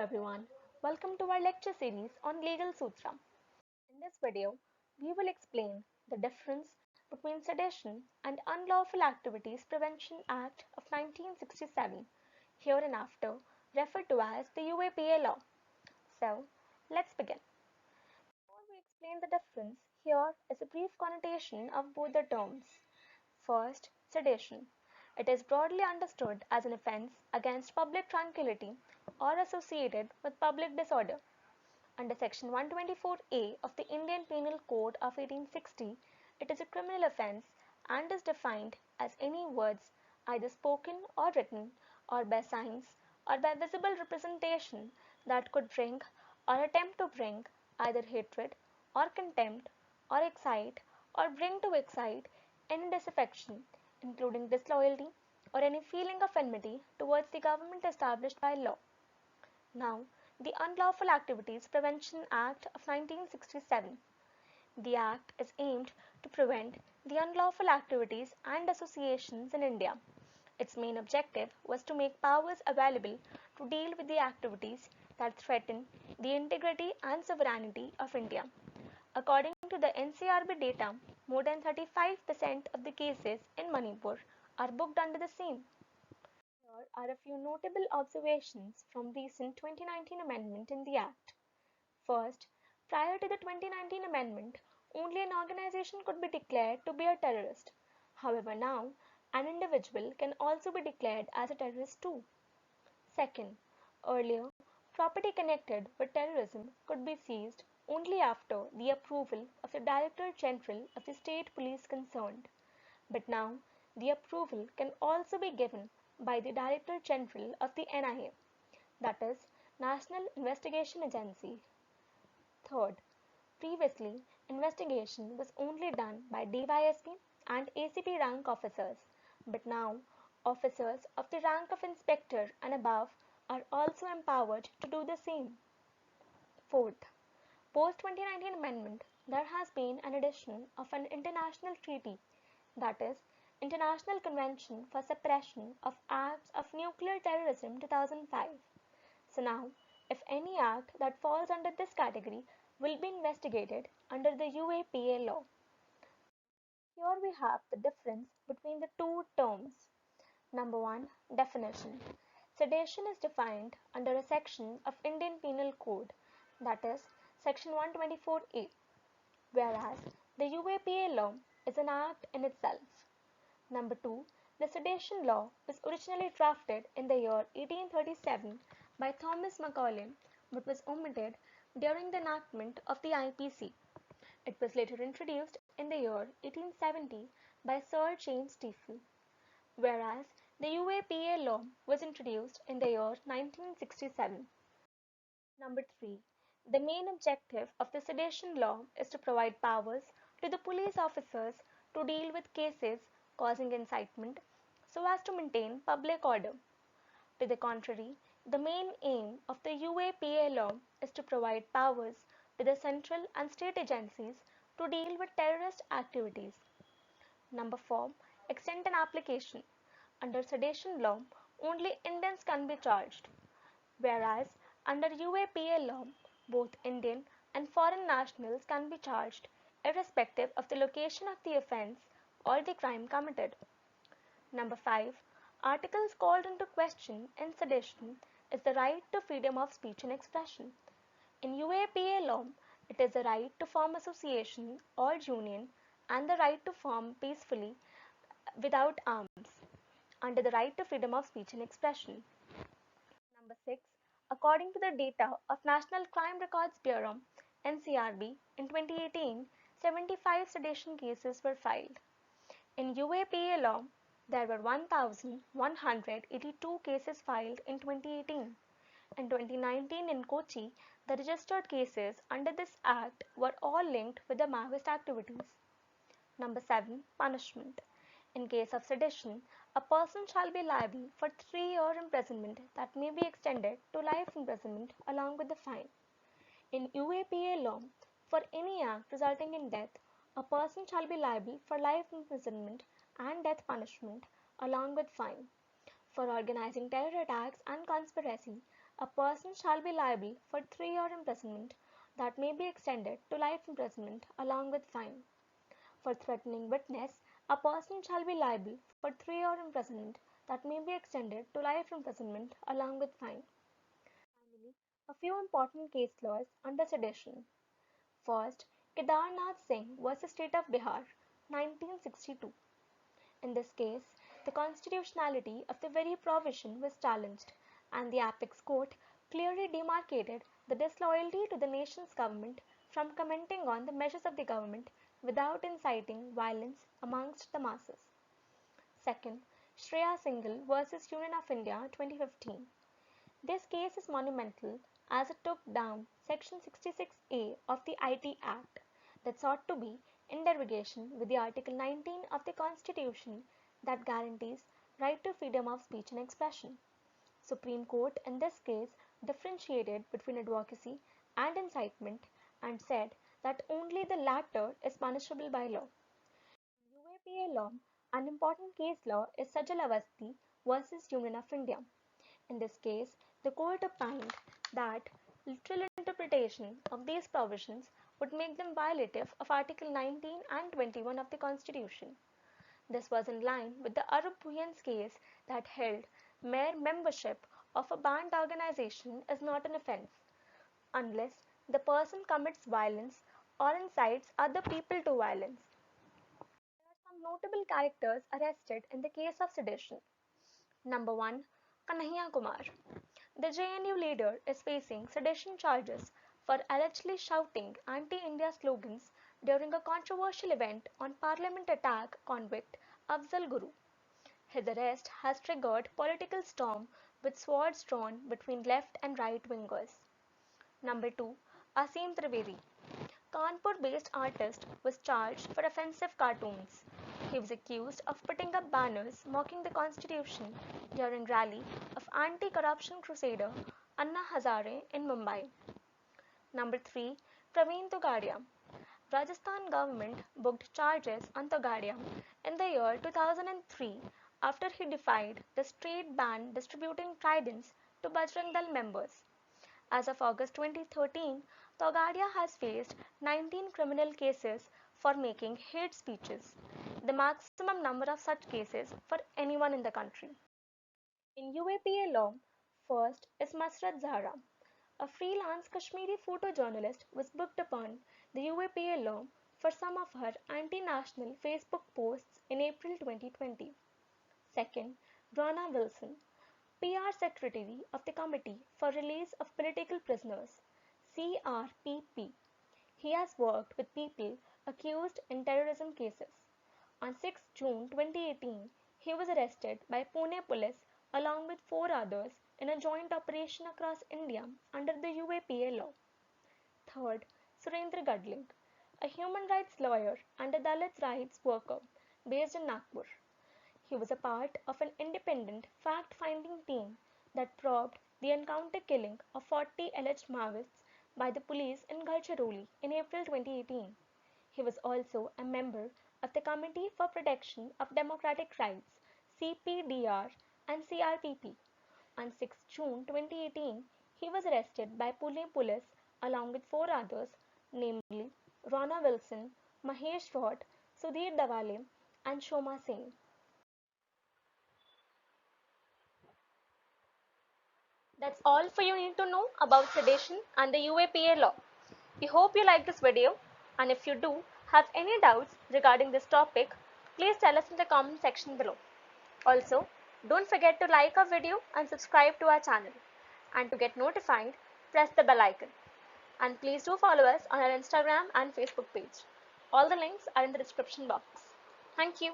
everyone, welcome to our lecture series on Legal Sutra. In this video, we will explain the difference between Sedition and Unlawful Activities Prevention Act of 1967, hereinafter referred to as the UAPA law. So, let's begin. Before we explain the difference, here is a brief connotation of both the terms. First, sedition. It is broadly understood as an offense against public tranquility or associated with public disorder. Under Section 124A of the Indian Penal Code of 1860, it is a criminal offense and is defined as any words, either spoken or written, or by signs, or by visible representation that could bring or attempt to bring either hatred or contempt, or excite or bring to excite any disaffection, including disloyalty or any feeling of enmity towards the government established by law. Now, the Unlawful Activities Prevention Act of 1967. The Act is aimed to prevent the unlawful activities and associations in India. Its main objective was to make powers available to deal with the activities that threaten the integrity and sovereignty of India. According to the NCRB data, more than 35% of the cases in Manipur are booked under the same. Here are a few notable observations from recent 2019 amendment in the Act. First, prior to the 2019 amendment, only an organization could be declared to be a terrorist. However, now, an individual can also be declared as a terrorist too. Second, earlier, property connected with terrorism could be seized only after the approval of the Director General of the state police concerned. But now, the approval can also be given by the Director General of the NIA, that is, National Investigation Agency. Third, previously, investigation was only done by DYSP and ACP rank officers, but now officers of the rank of inspector and above are also empowered to do the same. Fourth, post 2019 amendment, there has been an addition of an international treaty, that is, International Convention for Suppression of Acts of Nuclear Terrorism 2005. So now, if any act that falls under this category will be investigated under the UAPA law. Here we have the difference between the two terms. Number 1. Definition. Sedition is defined under a section of Indian Penal Code, that is, Section 124A, whereas the UAPA law is an act in itself. Number 2. The sedition law was originally drafted in the year 1837 by Thomas Macaulay, but was omitted during the enactment of the IPC. It was later introduced in the year 1870 by Sir James Stifel, whereas the UAPA law was introduced in the year 1967. Number 3. The main objective of the sedition law is to provide powers to the police officers to deal with cases causing incitement so as to maintain public order. To the contrary, the main aim of the UAPA law is to provide powers to the central and state agencies to deal with terrorist activities. Number 4. Extent and application. Under sedition law, only Indians can be charged, whereas under UAPA law, both Indian and foreign nationals can be charged, irrespective of the location of the offence or the crime committed. Number 5. Articles called into question in sedition is the right to freedom of speech and expression. In UAPA law, it is the right to form association or union and the right to form peacefully without arms under the right to freedom of speech and expression. Number 6. According to the data of National Crime Records Bureau (NCRB) in 2018, 75 sedition cases were filed. In UAPA law, there were 1,182 cases filed in 2018. In 2019 in Kochi, the registered cases under this act were all linked with the Maoist activities. Number 7. Punishment. In case of sedition, a person shall be liable for 3-year imprisonment that may be extended to life imprisonment along with the fine. In UAPA law, for any act resulting in death, a person shall be liable for life imprisonment and death punishment along with fine. For organizing terror attacks and conspiracy, a person shall be liable for 3 year imprisonment that may be extended to life imprisonment along with fine. For threatening witness, a person shall be liable for 3 year imprisonment that may be extended to life imprisonment along with fine. Finally, a few important case laws under sedition. First, Kedarnath Singh vs. State of Bihar, 1962. In this case, the constitutionality of the very provision was challenged, and the apex court clearly demarcated the disloyalty to the nation's government from commenting on the measures of the government without inciting violence amongst the masses. Second, Shreya Singhal vs. Union of India, 2015. This case is monumental as it took down Section 66A of the IT Act that sought to be in derogation with the Article 19 of the Constitution that guarantees right to freedom of speech and expression. Supreme Court in this case differentiated between advocacy and incitement and said that only the latter is punishable by law. UAPA law, an important case law is Sajal Avasthi vs. Union of India. In this case, the court opined that literal interpretation of these provisions would make them violative of Article 19 and 21 of the Constitution. This was in line with the Arup Bhuyan's case that held mere membership of a banned organization is not an offense, unless the person commits violence or incites other people to violence. There are some notable characters arrested in the case of sedition. Number 1. Kanhaiya Kumar. The JNU leader is facing sedition charges for allegedly shouting anti-India slogans during a controversial event on Parliament attack convict Afzal Guru. His arrest has triggered political storm with swords drawn between left and right wingers. Number 2. Asim Trivedi. Kanpur-based artist was charged for offensive cartoons. He was accused of putting up banners mocking the constitution during rally of anti-corruption crusader Anna Hazare in Mumbai. Number 3. Praveen Togadia. Rajasthan government booked charges on Togadia in the year 2003 after he defied the state ban distributing tridents to Bajrang Dal members. As of August 2013, Togadia has faced 19 criminal cases for making hate speeches, the maximum number of such cases for anyone in the country. In UAPA law, first is Masrat Zahra. A freelance Kashmiri photojournalist was booked upon the UAPA law for some of her anti-national Facebook posts in April 2020. Second, Rona Wilson, PR Secretary of the Committee for Release of Political Prisoners, CRPP. He has worked with people accused in terrorism cases. On 6 June 2018, he was arrested by Pune police along with 4 others in a joint operation across India under the UAPA law. Third, Surendra Gadling, a human rights lawyer and a Dalit rights worker based in Nagpur. He was a part of an independent fact-finding team that probed the encounter killing of 40 alleged Maoists by the police in Gadchiroli in April 2018. He was also a member of the Committee for Protection of Democratic Rights (CPDR) and CRPP. On 6 June 2018, he was arrested by Pune police along with 4 others, namely Rona Wilson, Mahesh Raut, Sudhir Dawale, and Shoma Singh. That's all for you need to know about sedition and the UAPA law. We hope you like this video, and if you do have any doubts regarding this topic, please tell us in the comment section below. Also, don't forget to like our video and subscribe to our channel. And to get notified, press the bell icon. And please do follow us on our Instagram and Facebook page. All the links are in the description box. Thank you.